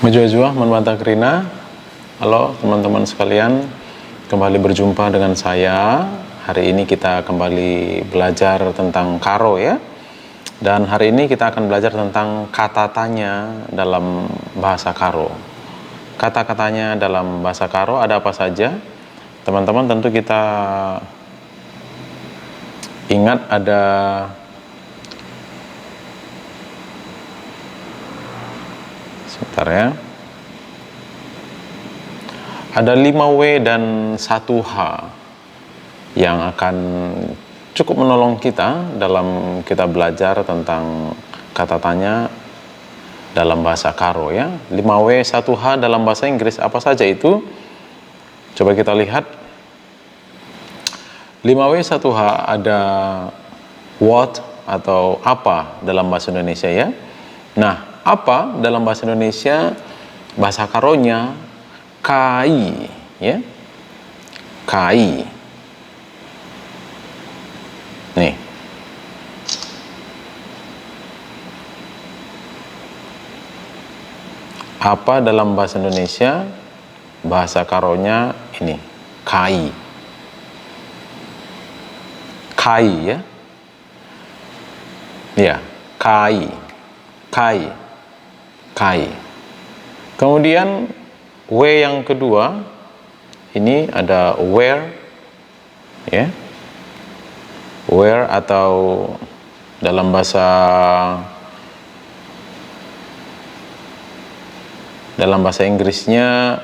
Mujua Manwanta Krina. Halo teman-teman sekalian, kembali berjumpa dengan saya. Hari ini kita kembali belajar tentang karo ya. Dan hari ini kita akan belajar tentang kata tanya dalam bahasa karo. Kata-katanya dalam bahasa karo ada apa saja? Teman-teman tentu kita ingat ada sebentar ya. Ada 5W dan 1H yang akan cukup menolong kita dalam kita belajar tentang kata tanya dalam bahasa karo ya. 5W 1H dalam bahasa Inggris apa saja itu? Coba kita lihat. 5W 1H ada what atau apa dalam bahasa Indonesia ya. Nah, apa dalam bahasa Indonesia, bahasa karonya kai ya. Kai. Nih. Apa dalam bahasa Indonesia, bahasa karonya ini kai. Kai ya. Ya, kai. Kai. Kai. Kemudian W yang kedua ini ada where ya. Where atau dalam bahasa Inggrisnya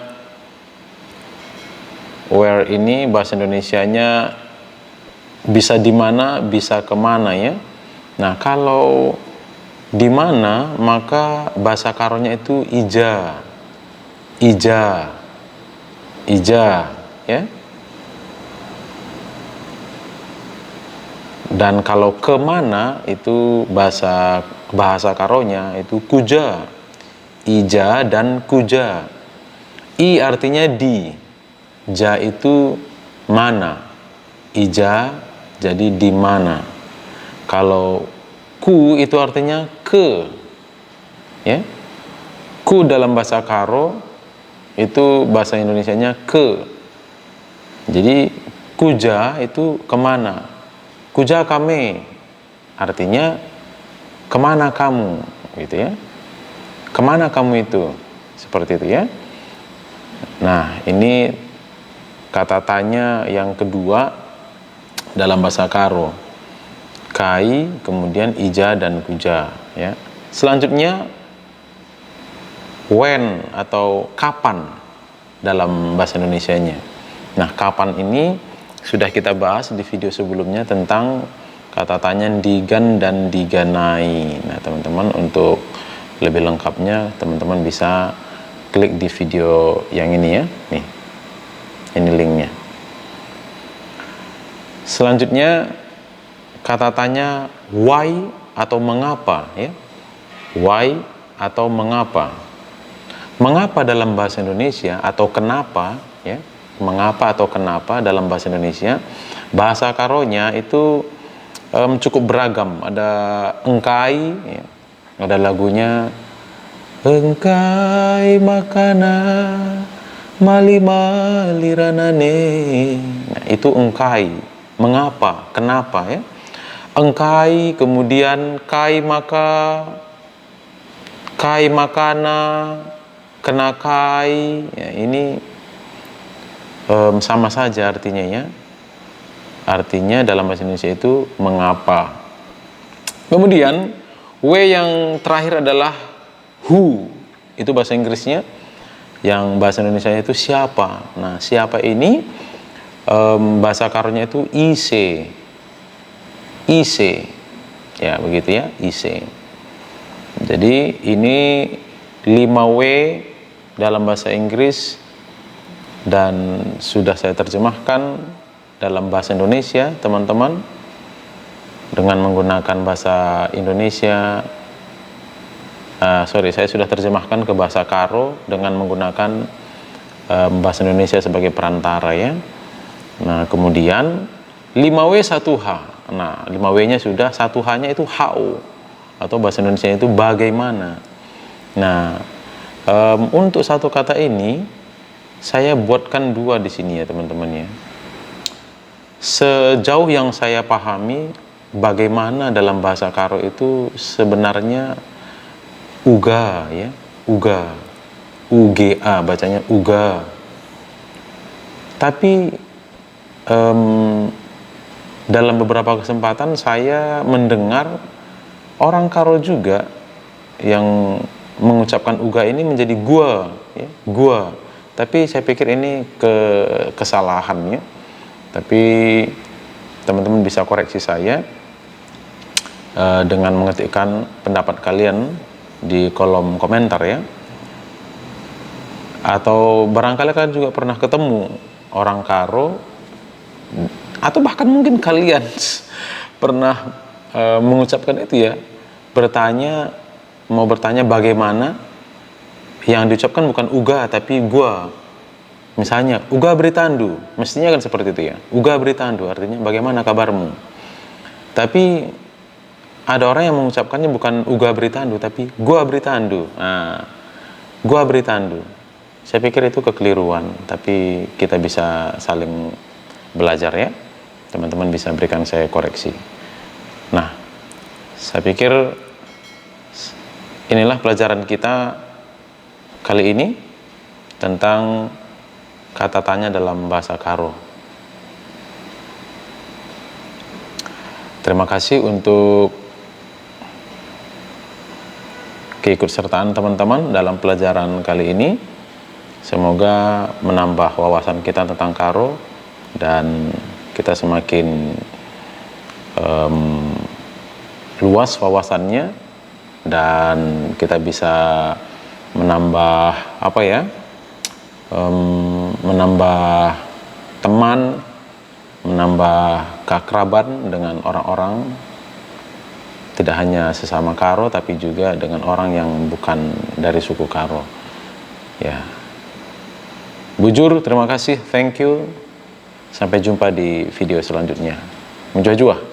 where ini bahasa Indonesianya bisa di mana, bisa kemana ya. Nah, kalau di mana maka bahasa karonya itu ija. Ija ya. Dan kalau kemana itu bahasa karonya itu kuja. Ija dan kuja. I artinya di, ja itu mana, ija jadi di mana. Kalau ku itu artinya ke ya. Ku dalam bahasa karo itu bahasa Indonesianya ke. Jadi kuja itu kemana. Kuja kame artinya kemana kamu gitu ya. Kemana kamu itu, seperti itu ya. Nah, ini kata tanya yang kedua dalam bahasa karo. Kai, kemudian ija dan kuja ya. Selanjutnya when atau kapan dalam bahasa Indonesianya. Nah, kapan ini sudah kita bahas di video sebelumnya tentang kata tanya digan dan diganai. Nah, teman-teman untuk lebih lengkapnya teman-teman bisa klik di video yang ini ya. Nih. Ini linknya. Selanjutnya kata tanya why atau mengapa ya. Why atau mengapa. Mengapa dalam bahasa Indonesia atau kenapa ya. Mengapa atau kenapa dalam bahasa Indonesia, bahasa karonya itu cukup beragam. Ada engkai ya. Ada lagunya engkai makana mali maliranane. Nah, itu engkai. Mengapa? Kenapa ya? Engkai, kemudian kai makana, kena kai. Ya, ini sama saja artinya ya. Artinya dalam bahasa Indonesia itu mengapa. Kemudian W yang terakhir adalah who. Itu bahasa Inggrisnya. Yang bahasa Indonesia itu siapa. Nah, siapa ini bahasa karonya itu IC. IC. Ya, begitu ya, IC. Jadi ini 5W dalam bahasa Inggris dan sudah saya terjemahkan dalam bahasa Indonesia, teman-teman, dengan menggunakan bahasa Indonesia. Saya sudah terjemahkan ke bahasa karo dengan menggunakan bahasa Indonesia sebagai perantara ya. Nah, kemudian 5W 1H. Nah, 5W-nya sudah, 1H-nya itu HO atau bahasa Indonesia itu bagaimana. Nah, Untuk satu kata ini saya buatkan dua di sini ya teman-teman ya. Sejauh yang saya pahami, bagaimana dalam bahasa Karo itu sebenarnya uga ya, uga, uga bacanya uga. Tapi dalam beberapa kesempatan saya mendengar orang Karo juga yang mengucapkan uga ini menjadi gua ya, gua. Tapi saya pikir ini kesalahannya. Tapi teman-teman bisa koreksi saya dengan mengetikkan pendapat kalian di kolom komentar ya. Atau barangkali kalian juga pernah ketemu orang Karo, atau bahkan mungkin kalian pernah mengucapkan itu ya, mau bertanya bagaimana, yang diucapkan bukan uga tapi gua. Misalnya uga britandu, mestinya kan seperti itu ya, uga britandu artinya bagaimana kabarmu. Tapi ada orang yang mengucapkannya bukan uga britandu tapi gua britandu. Nah, gua britandu, saya pikir itu kekeliruan, tapi kita bisa saling belajar ya, teman-teman bisa berikan saya koreksi. Nah, saya pikir inilah pelajaran kita kali ini tentang kata tanya dalam bahasa Karo. Terima kasih untuk keikutsertaan teman-teman dalam pelajaran kali ini. Semoga menambah wawasan kita tentang Karo dan kita semakin luas wawasannya, dan kita bisa menambah menambah teman, menambah keakraban dengan orang-orang, tidak hanya sesama Karo tapi juga dengan orang yang bukan dari suku Karo ya. Bujur, terima kasih, thank you, sampai jumpa di video selanjutnya. Menjua-jua.